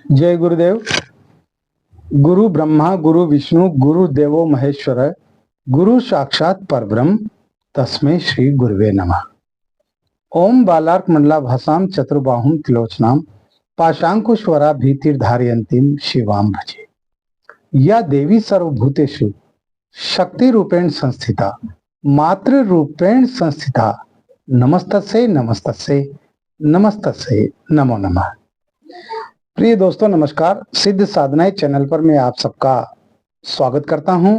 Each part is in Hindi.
जय गुरुदेव। गुरु ब्रह्मा गुरु विष्णु गुरु देवो महेश्वर गुरु साक्षात परब्रह्म तस्मै श्री गुरुवे नमः। ओम बालार्क मंडलाभासाम चतुर्बाहुम त्रिलोचनाम पाशांकुश्वरा भीतिर्धारयन्तीम शिवाम भजे। या देवी सर्वभूतेषु शक्ति रूपेण संस्थिता मातृ रूपेण संस्थिता नमस्तस्यै नमस्तस्यै नमस्तस्यै नमो नमः। प्रिय दोस्तों नमस्कार। सिद्ध साधनाएं चैनल पर मैं आप सबका स्वागत करता हूं,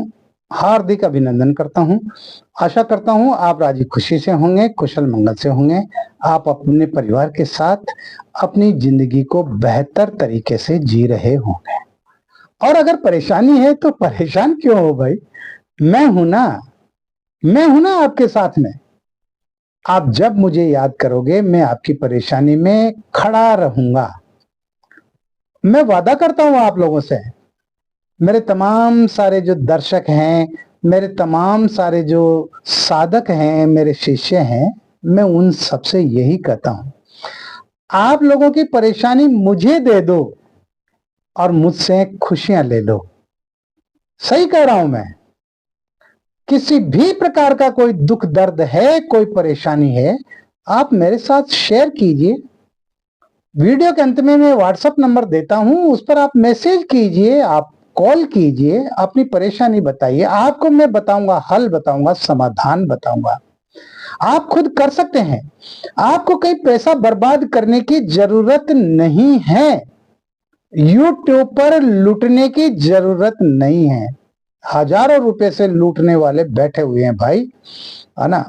हार्दिक अभिनंदन करता हूं। आशा करता हूं आप राजी खुशी से होंगे, कुशल मंगल से होंगे। आप अपने परिवार के साथ अपनी जिंदगी को बेहतर तरीके से जी रहे होंगे। और अगर परेशानी है तो परेशान क्यों हो भाई, मैं हूं ना आपके साथ में। आप जब मुझे याद करोगे मैं आपकी परेशानी में खड़ा रहूंगा। मैं वादा करता हूं आप लोगों से, मेरे तमाम सारे जो दर्शक हैं, मेरे तमाम सारे जो साधक हैं, मेरे शिष्य हैं, मैं उन सबसे यही कहता हूं, आप लोगों की परेशानी मुझे दे दो और मुझसे खुशियां ले लो। सही कह रहा हूं मैं। किसी भी प्रकार का कोई दुख दर्द है, कोई परेशानी है, आप मेरे साथ शेयर कीजिए। वीडियो के अंत में मैं व्हाट्सएप नंबर देता हूं, उस पर आप मैसेज कीजिए, आप कॉल कीजिए, अपनी परेशानी बताइए। आपको मैं बताऊंगा, हल बताऊंगा, समाधान बताऊंगा। आप खुद कर सकते हैं। आपको कहीं पैसा बर्बाद करने की जरूरत नहीं है, यूट्यूब पर लूटने की जरूरत नहीं है। हजारों रुपए से लूटने वाले बैठे हुए हैं भाई, है ना।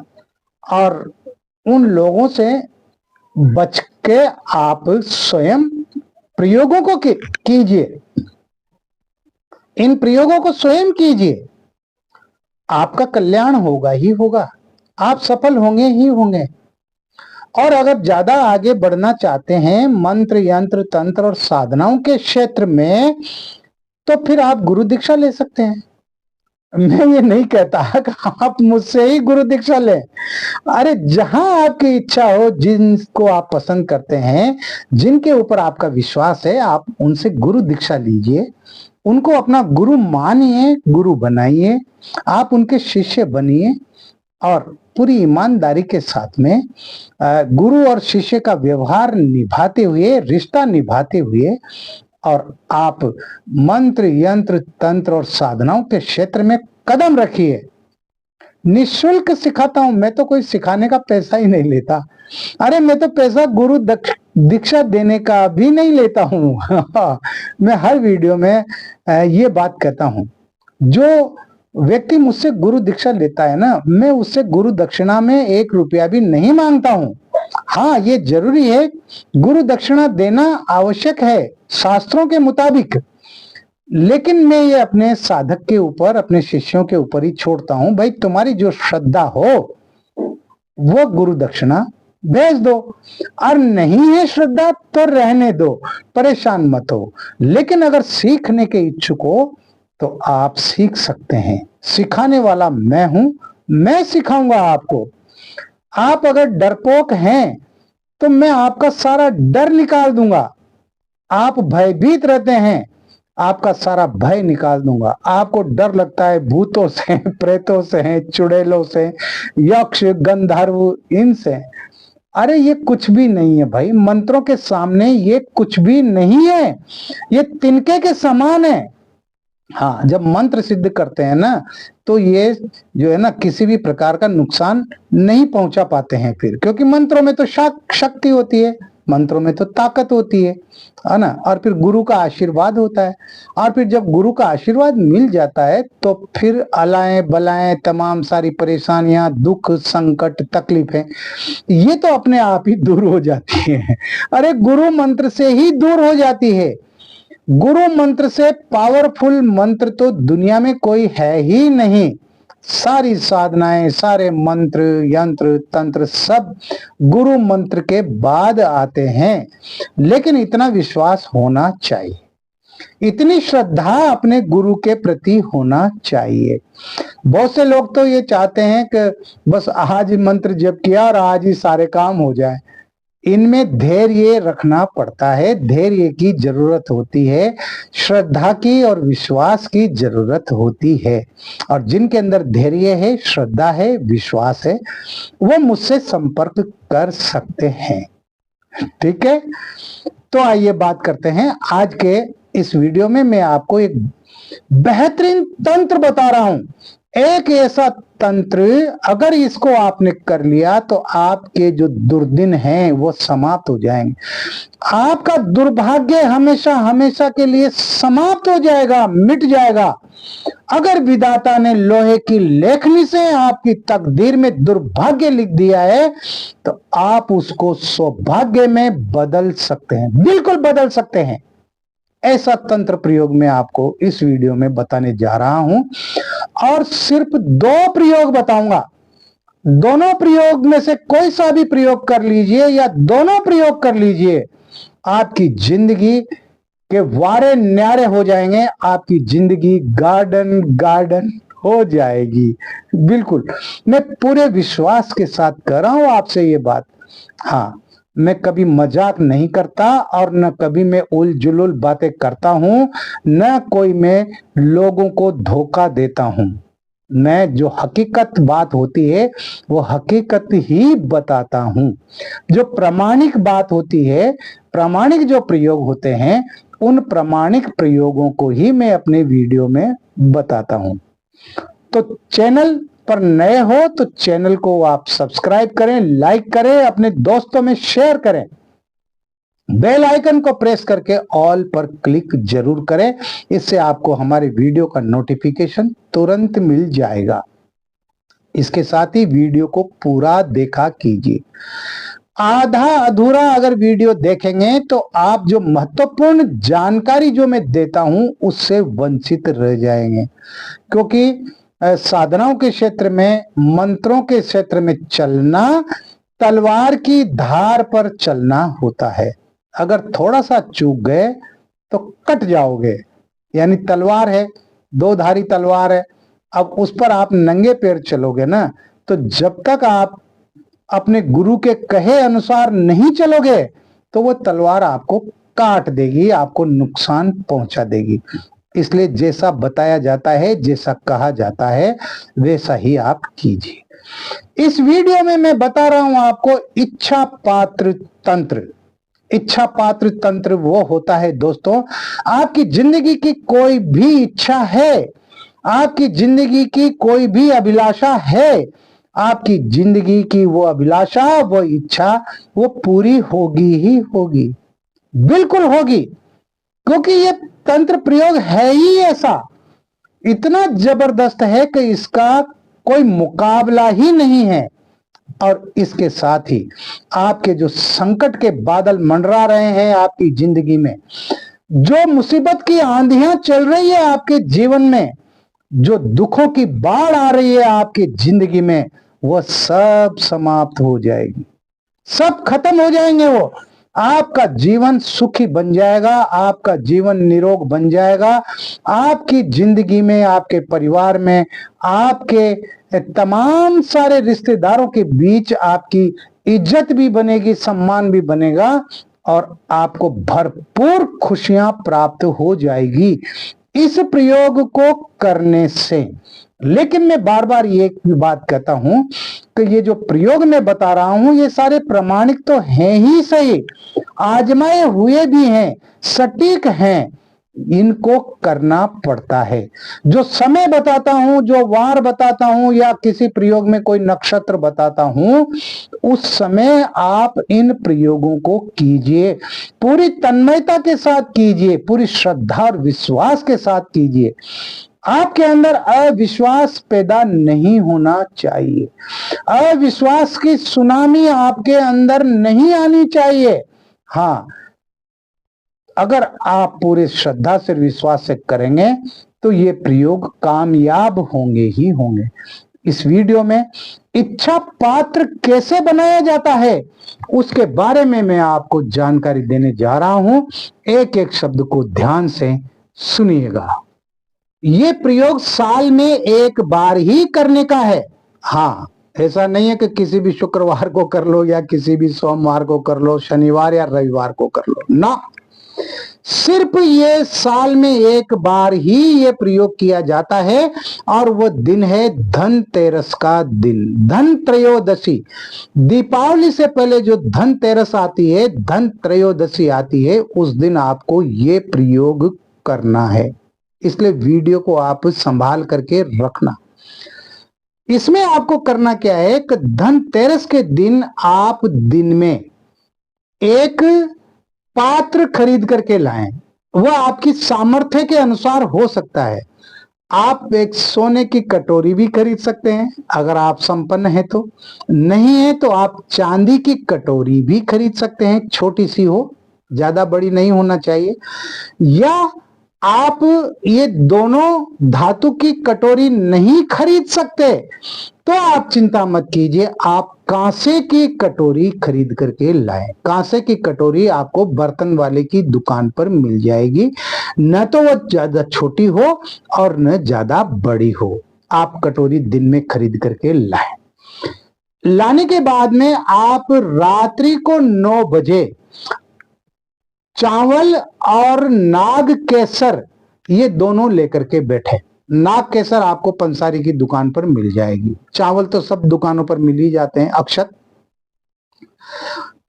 और उन लोगों से बच के आप स्वयं प्रयोगों को कीजिए, इन प्रयोगों को स्वयं कीजिए। आपका कल्याण होगा ही होगा, आप सफल होंगे ही होंगे। और अगर ज्यादा आगे बढ़ना चाहते हैं मंत्र यंत्र तंत्र और साधनाओं के क्षेत्र में, तो फिर आप गुरु दीक्षा ले सकते हैं। मैं ये नहीं कहता कि आप मुझसे ही गुरु दीक्षा लें। अरे जहां आपकी इच्छा हो, जिनको आप पसंद करते हैं, जिनके ऊपर आपका विश्वास है, आप उनसे गुरु दीक्षा लीजिए। उनको अपना गुरु मानिए, गुरु बनाइए, आप उनके शिष्य बनिए और पूरी ईमानदारी के साथ में गुरु और शिष्य का व्यवहार निभाते हुए, रिश्ता निभाते हुए, और आप मंत्र यंत्र तंत्र और साधनाओं के क्षेत्र में कदम रखिए। निःशुल्क सिखाता हूं मैं, तो कोई सिखाने का पैसा ही नहीं लेता। अरे मैं तो पैसा गुरु दीक्षा देने का भी नहीं लेता हूं। मैं हर वीडियो में ये बात कहता हूं, जो व्यक्ति मुझसे गुरु दीक्षा लेता है ना, मैं उससे गुरु दक्षिणा में 1 रुपया भी नहीं मांगता हूं। हाँ, ये जरूरी है, गुरु दक्षिणा देना आवश्यक है शास्त्रों के मुताबिक, लेकिन मैं ये अपने साधक के ऊपर, अपने शिष्यों के ऊपर ही छोड़ता हूं। भाई तुम्हारी जो श्रद्धा हो वो गुरु दक्षिणा भेज दो, और नहीं है श्रद्धा तो रहने दो, परेशान मत हो। लेकिन अगर सीखने के इच्छुक हो तो आप सीख सकते हैं। सिखाने वाला मैं हूं, मैं सिखाऊंगा आपको। आप अगर डरपोक हैं तो मैं आपका सारा डर निकाल दूंगा। आप भयभीत रहते हैं, आपका सारा भय निकाल दूंगा। आपको डर लगता है भूतों से, प्रेतों से, चुड़ैलों से, यक्ष गंधर्व, इनसे। अरे ये कुछ भी नहीं है भाई, मंत्रों के सामने ये कुछ भी नहीं है, ये तिनके के समान है। हाँ, जब मंत्र सिद्ध करते हैं ना, तो ये जो है ना, किसी भी प्रकार का नुकसान नहीं पहुंचा पाते हैं फिर, क्योंकि मंत्रों में तो शक्ति होती है, मंत्रों में तो ताकत होती है ना। और फिर गुरु का आशीर्वाद होता है, और फिर जब गुरु का आशीर्वाद मिल जाता है तो फिर अलाएं बलाएं, तमाम सारी परेशानियां, दुख संकट तकलीफें, ये तो अपने आप ही दूर हो जाती है। अरे गुरु मंत्र से ही दूर हो जाती है। गुरु मंत्र से पावरफुल मंत्र तो दुनिया में कोई है ही नहीं। सारी साधनाएं, सारे मंत्र यंत्र तंत्र सब गुरु मंत्र के बाद आते हैं। लेकिन इतना विश्वास होना चाहिए, इतनी श्रद्धा अपने गुरु के प्रति होना चाहिए। बहुत से लोग तो ये चाहते हैं कि बस आज मंत्र जप किया और आज ही सारे काम हो जाए। इनमें धैर्य रखना पड़ता है, धैर्य की जरूरत होती है, श्रद्धा की और विश्वास की जरूरत होती है। और जिनके अंदर धैर्य है, श्रद्धा है, विश्वास है, वो मुझसे संपर्क कर सकते हैं। ठीक है, तो आइए बात करते हैं। आज के इस वीडियो में मैं आपको एक बेहतरीन तंत्र बता रहा हूं। एक ऐसा तंत्र, अगर इसको आपने कर लिया तो आपके जो दुर्दिन हैं वो समाप्त हो जाएंगे। आपका दुर्भाग्य हमेशा हमेशा के लिए समाप्त हो जाएगा, मिट जाएगा। अगर विधाता ने लोहे की लेखनी से आपकी तकदीर में दुर्भाग्य लिख दिया है तो आप उसको सौभाग्य में बदल सकते हैं, बिल्कुल बदल सकते हैं। ऐसा तंत्र प्रयोग मैं आपको इस वीडियो में बताने जा रहा हूं और सिर्फ 2 प्रयोग बताऊंगा। दोनों प्रयोग में से कोई सा भी प्रयोग कर लीजिए या दोनों प्रयोग कर लीजिए, आपकी जिंदगी के वारे न्यारे हो जाएंगे, आपकी जिंदगी गार्डन गार्डन हो जाएगी। बिल्कुल, मैं पूरे विश्वास के साथ कर रहा हूं आपसे ये बात। हाँ, मैं कभी मजाक नहीं करता और न कभी मैं उल जुलूल बातें करता हूं, न कोई मैं लोगों को धोखा देता हूं। मैं जो हकीकत बात होती है वो हकीकत ही बताता हूं। जो प्रामाणिक बात होती है, प्रामाणिक जो प्रयोग होते हैं, उन प्रामाणिक प्रयोगों को ही मैं अपने वीडियो में बताता हूं। तो चैनल पर नए हो तो चैनल को आप सब्सक्राइब करें, लाइक करें, अपने दोस्तों में शेयर करें, बेल आइकन को प्रेस करके ऑल पर क्लिक जरूर करें। इससे आपको हमारे वीडियो का नोटिफिकेशन तुरंत मिल जाएगा। इसके साथ ही वीडियो को पूरा देखा कीजिए। आधा अधूरा अगर वीडियो देखेंगे तो आप जो महत्वपूर्ण जानकारी जो मैं देता हूं उससे वंचित रह जाएंगे। क्योंकि साधनाओं के क्षेत्र में, मंत्रों के क्षेत्र में चलना तलवार की धार पर चलना होता है। अगर थोड़ा सा चूक गए तो कट जाओगे। यानी तलवार है, 2 धारी तलवार है, अब उस पर आप नंगे पैर चलोगे ना, तो जब तक आप अपने गुरु के कहे अनुसार नहीं चलोगे तो वो तलवार आपको काट देगी, आपको नुकसान पहुंचा देगी। इसलिए जैसा बताया जाता है, जैसा कहा जाता है, वैसा ही आप कीजिए। इस वीडियो में मैं बता रहा हूं आपको इच्छा पात्र तंत्र। इच्छा पात्र तंत्र वो होता है दोस्तों, आपकी जिंदगी की कोई भी इच्छा है, आपकी जिंदगी की कोई भी अभिलाषा है, आपकी जिंदगी की वो अभिलाषा, वो इच्छा, वो पूरी होगी ही होगी, बिल्कुल होगी। क्योंकि ये तंत्र प्रयोग है ही ऐसा, इतना जबरदस्त है कि इसका कोई मुकाबला ही नहीं है। और इसके साथ ही आपके जो संकट के बादल मंडरा रहे हैं आपकी जिंदगी में, जो मुसीबत की आंधियां चल रही है आपके जीवन में, जो दुखों की बाढ़ आ रही है आपकी जिंदगी में, वो सब समाप्त हो जाएगी, सब खत्म हो जाएंगे। वो आपका जीवन सुखी बन जाएगा, आपका जीवन निरोग बन जाएगा। आपकी जिंदगी में, आपके परिवार में, आपके तमाम सारे रिश्तेदारों के बीच आपकी इज्जत भी बनेगी, सम्मान भी बनेगा और आपको भरपूर खुशियां प्राप्त हो जाएगी इस प्रयोग को करने से। लेकिन मैं बार बार ये भी बात कहता हूं कि ये जो प्रयोग मैं बता रहा हूं ये सारे प्रमाणिक तो हैं ही सही, आजमाए हुए भी हैं, सटीक हैं, इनको करना पड़ता है। जो समय बताता हूं, जो वार बताता हूं या किसी प्रयोग में कोई नक्षत्र बताता हूं, उस समय आप इन प्रयोगों को कीजिए, पूरी तन्मयता के साथ कीजिए, पूरी श्रद्धा और विश्वास के साथ कीजिए। आपके अंदर अविश्वास पैदा नहीं होना चाहिए, अविश्वास की सुनामी आपके अंदर नहीं आनी चाहिए। हाँ, अगर आप पूरे श्रद्धा से, विश्वास से करेंगे तो ये प्रयोग कामयाब होंगे ही होंगे। इस वीडियो में इच्छा पात्र कैसे बनाया जाता है उसके बारे में मैं आपको जानकारी देने जा रहा हूं। एक एक शब्द को ध्यान से सुनिएगा। ये प्रयोग साल में 1 बार ही करने का है। हाँ, ऐसा नहीं है कि किसी भी शुक्रवार को कर लो या किसी भी सोमवार को कर लो, शनिवार या रविवार को कर लो ना, सिर्फ ये साल में एक बार ही ये प्रयोग किया जाता है और वो दिन है धनतेरस का दिन, धन त्रयोदशी। दीपावली से पहले जो धनतेरस आती है, धन त्रयोदशी आती है, उस दिन आपको ये प्रयोग करना है। इसलिए वीडियो को आप संभाल करके रखना। इसमें आपको करना क्या है कि धनतेरस के दिन आप दिन में एक पात्र खरीद करके लाएं। वह आपकी सामर्थ्य के अनुसार हो सकता है। आप एक सोने की कटोरी भी खरीद सकते हैं अगर आप संपन्न हैं तो, नहीं है तो आप चांदी की कटोरी भी खरीद सकते हैं, छोटी सी हो, ज्यादा बड़ी नहीं होना चाहिए। या आप ये दोनों धातु की कटोरी नहीं खरीद सकते तो आप चिंता मत कीजिए, आप कांसे की कटोरी खरीद करके लाएं। कांसे की कटोरी आपको बर्तन वाले की दुकान पर मिल जाएगी, न तो वो ज्यादा छोटी हो और न ज्यादा बड़ी हो। आप कटोरी दिन में खरीद करके लाएं। लाने के बाद में आप रात्रि को 9 बजे चावल और नाग केसर ये दोनों लेकर के बैठे। नाग केसर आपको पंसारी की दुकान पर मिल जाएगी, चावल तो सब दुकानों पर मिल ही जाते हैं, अक्षत।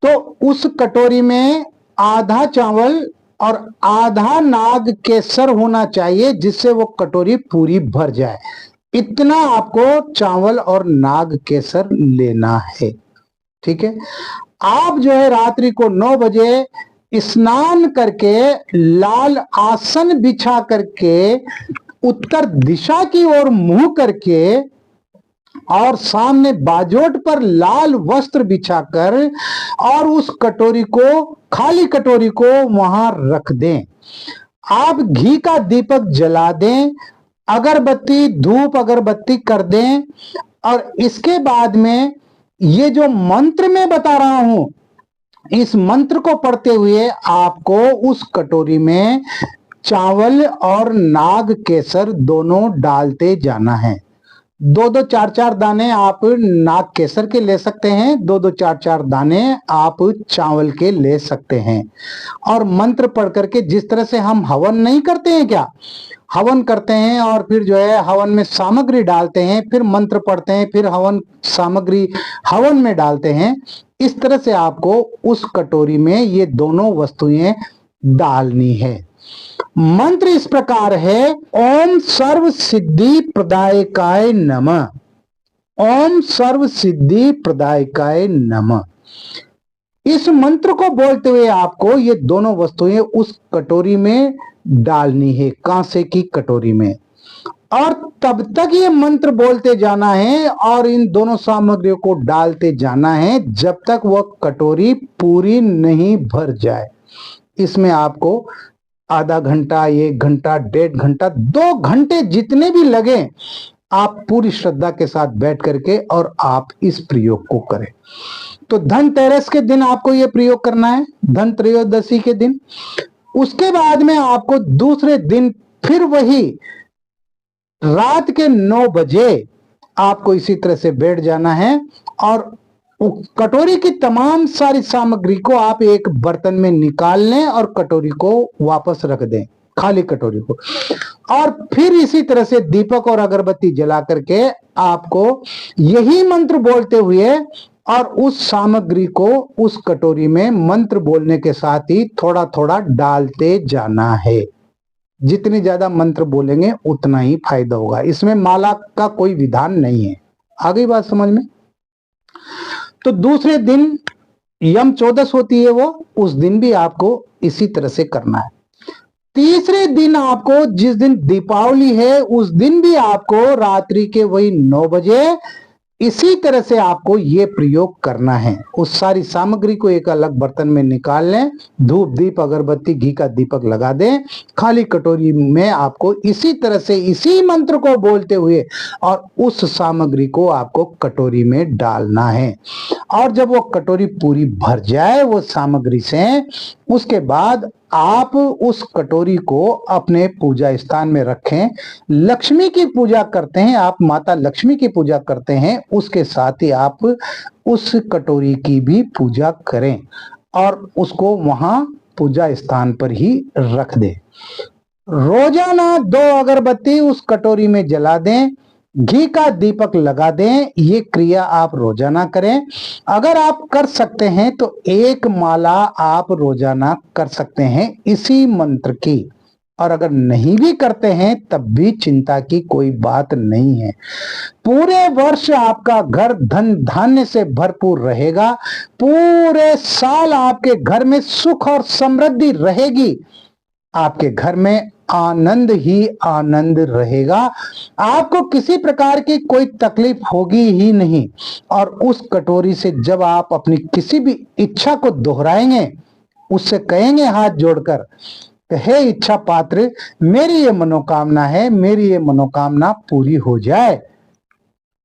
तो उस कटोरी में आधा चावल और आधा नाग केसर होना चाहिए, जिससे वो कटोरी पूरी भर जाए। इतना आपको चावल और नाग केसर लेना है, ठीक है। आप जो है रात्रि को 9 बजे स्नान करके लाल आसन बिछा करके उत्तर दिशा की ओर मुंह करके और सामने बाजोट पर लाल वस्त्र बिछाकर और उस कटोरी को, खाली कटोरी को वहां रख दें। आप घी का दीपक जला दें, अगरबत्ती धूप अगरबत्ती कर दें और इसके बाद में ये जो मंत्र मैं बता रहा हूं, इस मंत्र को पढ़ते हुए आपको उस कटोरी में चावल और नाग केसर दोनों डालते जाना है। 2-2 4-4 दाने आप नाग केसर के ले सकते हैं, 2-2 4-4 दाने आप चावल के ले सकते हैं। और मंत्र पढ़ करके, जिस तरह से हम हवन नहीं करते हैं क्या, हवन करते हैं और फिर जो है हवन में सामग्री डालते हैं, फिर मंत्र पढ़ते हैं, फिर हवन सामग्री हवन में डालते हैं, इस तरह से आपको उस कटोरी में ये दोनों वस्तुएं डालनी है। मंत्र इस प्रकार है, ओम सर्व सिद्धि प्रदायकाय नमः, ओम सर्व सिद्धि प्रदायकाय नमः। इस मंत्र को बोलते हुए आपको ये दोनों वस्तुएं उस कटोरी में डालनी है, कांसे की कटोरी में, और तब तक ये मंत्र बोलते जाना है और इन दोनों सामग्रियों को डालते जाना है जब तक वह कटोरी पूरी नहीं भर जाए। इसमें आपको आधा घंटा, 1 घंटा, 1.5 घंटा, 2 घंटे जितने भी लगे, आप पूरी श्रद्धा के साथ बैठ करके और आप इस प्रयोग को करें। तो धनतेरस के दिन आपको यह प्रयोग करना है, धन त्रयोदशी के दिन। उसके बाद में आपको दूसरे दिन फिर वही रात के 9 बजे आपको इसी तरह से बैठ जाना है और कटोरी की तमाम सारी सामग्री को आप एक बर्तन में निकाल लें और कटोरी को वापस रख दें, खाली कटोरी को। और फिर इसी तरह से दीपक और अगरबत्ती जला करके आपको यही मंत्र बोलते हुए और उस सामग्री को उस कटोरी में मंत्र बोलने के साथ ही थोड़ा थोड़ा डालते जाना है। जितनी ज्यादा मंत्र बोलेंगे उतना ही फायदा होगा। इसमें माला का कोई विधान नहीं है। आ गई बात समझ में? तो दूसरे दिन यम चौदस होती है, वो उस दिन भी आपको इसी तरह से करना है। तीसरे दिन आपको, जिस दिन दीपावली है, उस दिन भी आपको रात्रि के वही 9 बजे इसी तरह से आपको ये प्रयोग करना है। उस सारी सामग्री को एक अलग बर्तन में निकाल लें, धूप दीप अगरबत्ती घी का दीपक लगा दें, खाली कटोरी में आपको इसी तरह से इसी मंत्र को बोलते हुए और उस सामग्री को आपको कटोरी में डालना है। और जब वो कटोरी पूरी भर जाए वो सामग्री से, उसके बाद आप उस कटोरी को अपने पूजा स्थान में रखें। लक्ष्मी की पूजा करते हैं आप, माता लक्ष्मी की पूजा करते हैं, उसके साथ ही आप उस कटोरी की भी पूजा करें और उसको वहां पूजा स्थान पर ही रख दें। रोजाना 2 अगरबत्ती उस कटोरी में जला दें, घी का दीपक लगा दें। ये क्रिया आप रोजाना करें। अगर आप कर सकते हैं तो 1 माला आप रोजाना कर सकते हैं इसी मंत्र की, और अगर नहीं भी करते हैं तब भी चिंता की कोई बात नहीं है। पूरे वर्ष आपका घर धन धान्य से भरपूर रहेगा। पूरे साल आपके घर में सुख और समृद्धि रहेगी। आपके घर में आनंद ही आनंद रहेगा। आपको किसी प्रकार की कोई तकलीफ होगी ही नहीं। और उस कटोरी से जब आप अपनी किसी भी इच्छा को दोहराएंगे, उससे कहेंगे हाथ जोड़कर, हे इच्छा पात्र, मेरी ये मनोकामना है, मेरी ये मनोकामना पूरी हो जाए।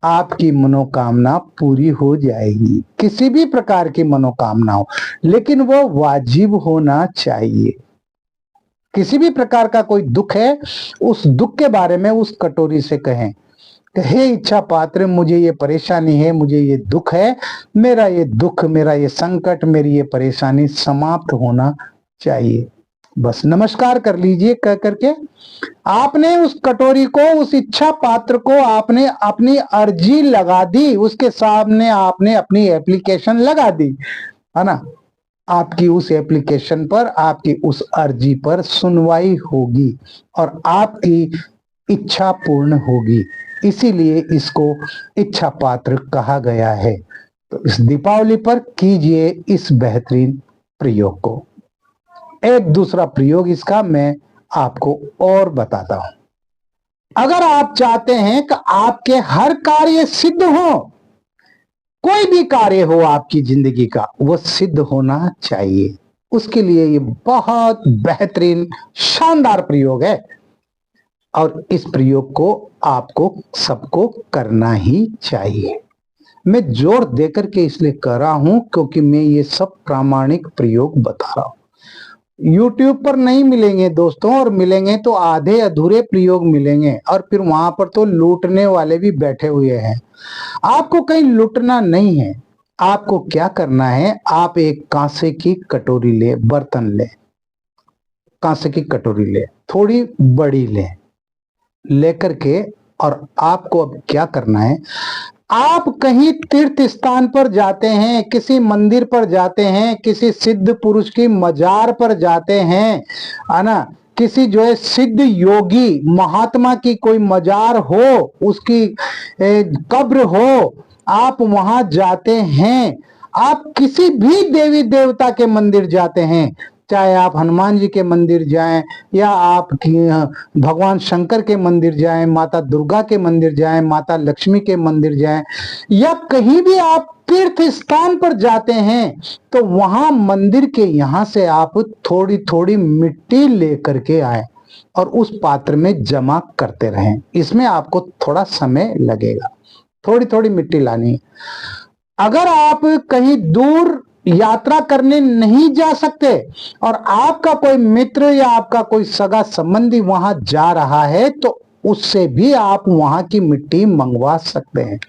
आपकी मनोकामना पूरी हो जाएगी। किसी भी प्रकार की मनोकामना हो, लेकिन वो वाजिब होना चाहिए। किसी भी प्रकार का कोई दुख है, उस दुख के बारे में उस कटोरी से कहें, हे इच्छा पात्र, मुझे ये परेशानी है, मुझे ये दुख है, मेरा ये दुख, मेरा ये संकट, मेरी ये परेशानी समाप्त होना चाहिए। बस नमस्कार कर लीजिए कह करके आपने उस कटोरी को, उस इच्छा पात्र को आपने अपनी अर्जी लगा दी, उसके सामने आपने अपनी एप्लीकेशन लगा दी, है ना। आपकी उस एप्लीकेशन पर, आपकी उस अर्जी पर सुनवाई होगी और आपकी इच्छा पूर्ण होगी। इसीलिए इसको इच्छा पात्र कहा गया है। तो इस दीपावली पर कीजिए इस बेहतरीन प्रयोग को। एक दूसरा प्रयोग इसका मैं आपको और बताता हूं। अगर आप चाहते हैं कि आपके हर कार्य सिद्ध हो, कोई भी कार्य हो आपकी जिंदगी का, वो सिद्ध होना चाहिए, उसके लिए ये बहुत बेहतरीन शानदार प्रयोग है। और इस प्रयोग को आपको सबको करना ही चाहिए। मैं जोर देकर के इसलिए कर रहा हूं क्योंकि मैं ये सब प्रामाणिक प्रयोग बता रहा हूं। YouTube पर नहीं मिलेंगे दोस्तों, और मिलेंगे तो आधे अधूरे प्रयोग मिलेंगे, और फिर वहां पर तो लूटने वाले भी बैठे हुए हैं। आपको कहीं लूटना नहीं है। आपको क्या करना है, आप एक कांसे की कटोरी ले, बर्तन ले, कांसे की कटोरी ले, थोड़ी बड़ी ले, लेकर के, और आपको अब क्या करना है, आप कहीं तीर्थ स्थान पर जाते हैं, किसी मंदिर पर जाते हैं, किसी सिद्ध पुरुष की मजार पर जाते हैं, है ना, किसी जो है सिद्ध योगी महात्मा की कोई मजार हो, उसकी कब्र हो, आप वहां जाते हैं, आप किसी भी देवी देवता के मंदिर जाते हैं, चाहे आप हनुमान जी के मंदिर जाएं, या आप भगवान शंकर के मंदिर जाएं, माता दुर्गा के मंदिर जाएं, माता लक्ष्मी के मंदिर जाएं, या कहीं भी आप तीर्थ स्थान पर जाते हैं, तो वहां मंदिर के यहां से आप थोड़ी थोड़ी मिट्टी लेकर के आए और उस पात्र में जमा करते रहें। इसमें आपको थोड़ा समय लगेगा, थोड़ी थोड़ी मिट्टी लानी है। अगर आप कहीं दूर यात्रा करने नहीं जा सकते और आपका कोई मित्र या आपका कोई सगा संबंधी वहां जा रहा है, तो उससे भी आप वहां की मिट्टी मंगवा सकते हैं।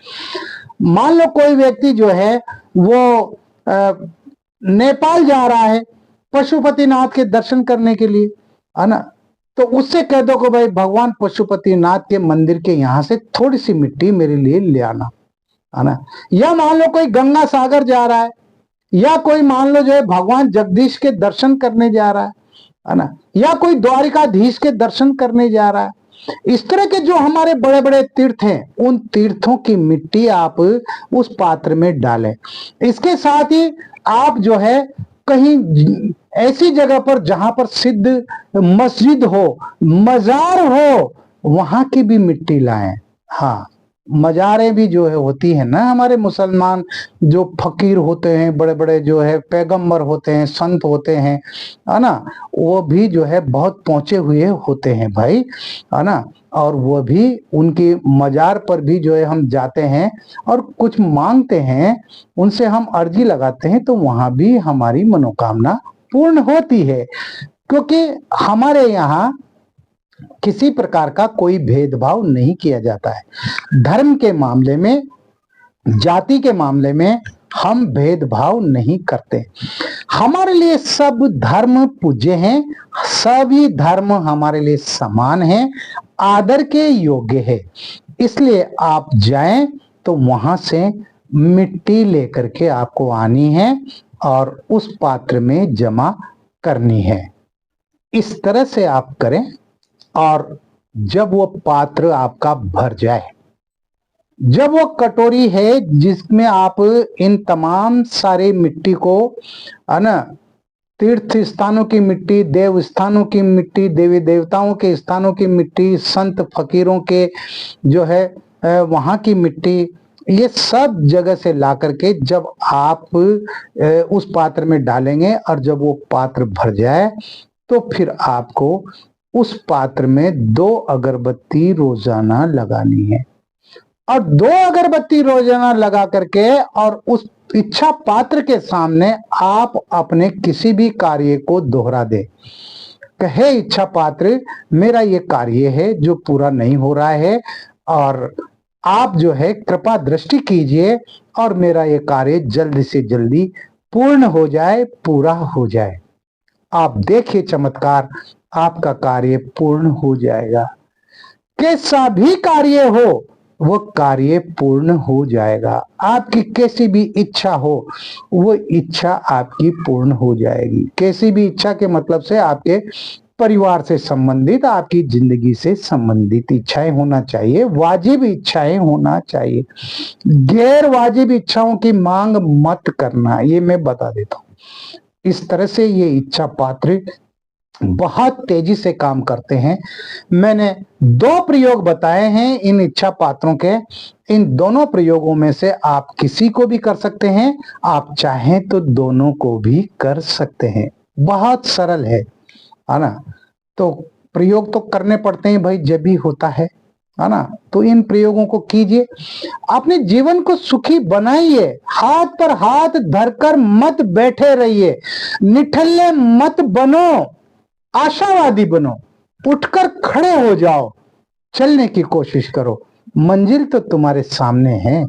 मान लो कोई व्यक्ति जो है वो नेपाल जा रहा है पशुपतिनाथ के दर्शन करने के लिए, है ना, तो उससे कह दो कि भाई भगवान पशुपतिनाथ के मंदिर के यहां से थोड़ी सी मिट्टी मेरे लिए ले आना, है ना। या मान लो कोई गंगा सागर जा रहा है, या कोई मान लो जो है भगवान जगदीश के दर्शन करने जा रहा है ना, या कोई द्वारिकाधीश के दर्शन करने जा रहा है। इस तरह के जो हमारे बड़े बड़े तीर्थ हैं, उन तीर्थों की मिट्टी आप उस पात्र में डालें। इसके साथ ही आप जो है कहीं ऐसी जगह पर जहां पर सिद्ध मस्जिद हो, मजार हो, वहां की भी मिट्टी लाएं। हाँ, मजारें भी जो है होती है ना, हमारे मुसलमान जो फकीर होते हैं, बड़े बड़े जो है पैगंबर होते हैं, संत होते हैं, है ना, वो भी जो है बहुत पहुंचे हुए होते हैं भाई, है ना। और वो भी उनकी मजार पर भी जो है हम जाते हैं और कुछ मांगते हैं, उनसे हम अर्जी लगाते हैं, तो वहां भी हमारी मनोकामना पूर्ण होती है। क्योंकि हमारे यहाँ किसी प्रकार का कोई भेदभाव नहीं किया जाता है। धर्म के मामले में, जाति के मामले में हम भेदभाव नहीं करते। हमारे लिए सब धर्म पूज्य हैं, सभी धर्म हमारे लिए समान हैं, आदर के योग्य है। इसलिए आप जाएं तो वहां से मिट्टी लेकर के आपको आनी है और उस पात्र में जमा करनी है। इस तरह से आप करें और जब वो पात्र आपका भर जाए, जब वो कटोरी है जिसमें आप इन तमाम सारे मिट्टी को, है ना, तीर्थ स्थानों की मिट्टी, देव स्थानों की मिट्टी, देवी देवताओं के स्थानों की मिट्टी, संत फकीरों के जो है वहां की मिट्टी, ये सब जगह से ला करके जब आप उस पात्र में डालेंगे और जब वो पात्र भर जाए तो फिर आपको उस पात्र में 2 अगरबत्ती रोजाना लगानी है। और 2 अगरबत्ती रोजाना लगा करके और उस इच्छा पात्र के सामने आप अपने किसी भी कार्य को दोहरा दे। कहे इच्छा पात्र, मेरा ये कार्य है जो पूरा नहीं हो रहा है और आप जो है कृपा दृष्टि कीजिए और मेरा ये कार्य जल्दी से जल्दी पूर्ण हो जाए, पूरा हो जाए। आप देखिए चमत्कार, आपका कार्य पूर्ण हो जाएगा। कैसा भी कार्य हो वो कार्य पूर्ण हो जाएगा। आपकी कैसी भी इच्छा हो वो इच्छा आपकी पूर्ण हो जाएगी। कैसी भी इच्छा के मतलब से आपके परिवार से संबंधित, आपकी जिंदगी से संबंधित इच्छाएं होना चाहिए, वाजिब इच्छाएं होना चाहिए। गैर वाजिब इच्छाओं की मांग मत करना, ये मैं बता देता हूं। इस तरह से ये इच्छा पात्र बहुत तेजी से काम करते हैं। मैंने 2 प्रयोग बताए हैं इन इच्छा पात्रों के। इन दोनों प्रयोगों में से आप किसी को भी कर सकते हैं, आप चाहें तो दोनों को भी कर सकते हैं। बहुत सरल है ना। तो प्रयोग तो करने पड़ते हैं भाई, जब भी होता है ना। तो इन प्रयोगों को कीजिए, अपने जीवन को सुखी बनाइए। हाथ पर हाथ धरकर मत बैठे रहिए, निठल्ले मत बनो, आशावादी बनो। उठकर खड़े हो जाओ, चलने की कोशिश करो। मंजिल तो तुम्हारे सामने है,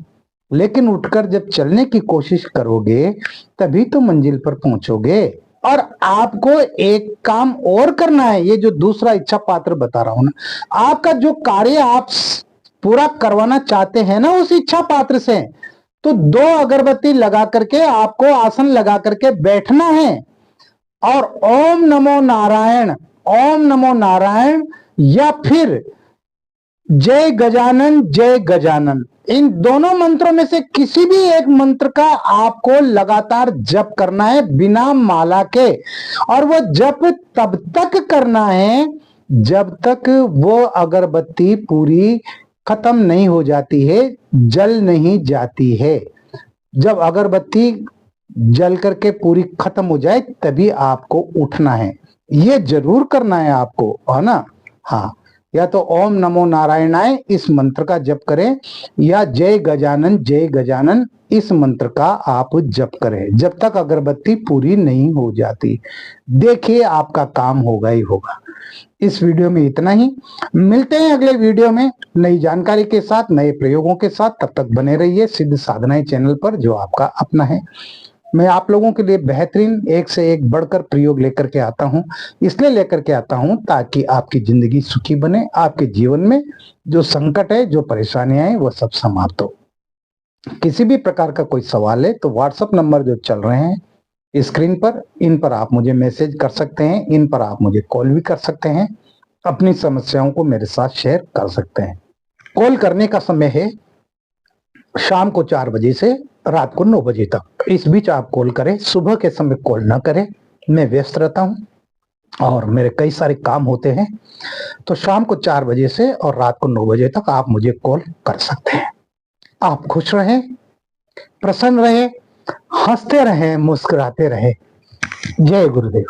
लेकिन उठकर जब चलने की कोशिश करोगे तभी तो मंजिल पर पहुंचोगे। और आपको एक काम और करना है, ये जो दूसरा इच्छा पात्र बता रहा हूं ना, आपका जो कार्य आप पूरा करवाना चाहते हैं ना उस इच्छा पात्र से, तो 2 अगरबत्ती लगा करके आपको आसन लगा करके बैठना है और ओम नमो नारायण, ओम नमो नारायण या फिर जय गजानन, जय गजानन, इन दोनों मंत्रों में से किसी भी एक मंत्र का आपको लगातार जप करना है बिना माला के। और वो जप तब तक करना है जब तक वो अगरबत्ती पूरी खत्म नहीं हो जाती है, जल नहीं जाती है। जब अगरबत्ती जल करके पूरी खत्म हो जाए तभी आपको उठना है। ये जरूर करना है आपको, है ना। हाँ, या तो ओम नमो नारायणाय इस मंत्र का जप करें या जय गजानन, जय गजानन इस मंत्र का आप जप करें जब तक अगरबत्ती पूरी नहीं हो जाती। देखिए आपका काम होगा ही होगा। इस वीडियो में इतना ही। मिलते हैं अगले वीडियो में नई जानकारी के साथ, नए प्रयोगों के साथ। तब तक बने रहिए सिद्ध साधनाएं चैनल पर, जो आपका अपना है। मैं आप लोगों के लिए बेहतरीन एक से एक बढ़कर प्रयोग लेकर के आता हूं। इसलिए लेकर के आता हूं ताकि आपकी जिंदगी सुखी बने, आपके जीवन में जो संकट है, जो परेशानियां हैं, वो सब समाप्त हो। किसी भी प्रकार का कोई सवाल है तो व्हाट्सएप नंबर जो चल रहे हैं स्क्रीन पर, इन पर आप मुझे मैसेज कर सकते हैं, इन पर आप मुझे कॉल भी कर सकते हैं, अपनी समस्याओं को मेरे साथ शेयर कर सकते हैं। कॉल करने का समय है शाम को 4 बजे से रात को 9 बजे तक। इस बीच आप कॉल करें, सुबह के समय कॉल ना करें, मैं व्यस्त रहता हूं और मेरे कई सारे काम होते हैं। तो शाम को 4 बजे से और रात को 9 बजे तक आप मुझे कॉल कर सकते हैं। आप खुश रहें, प्रसन्न रहें, हंसते रहें, मुस्कुराते रहें। जय गुरुदेव।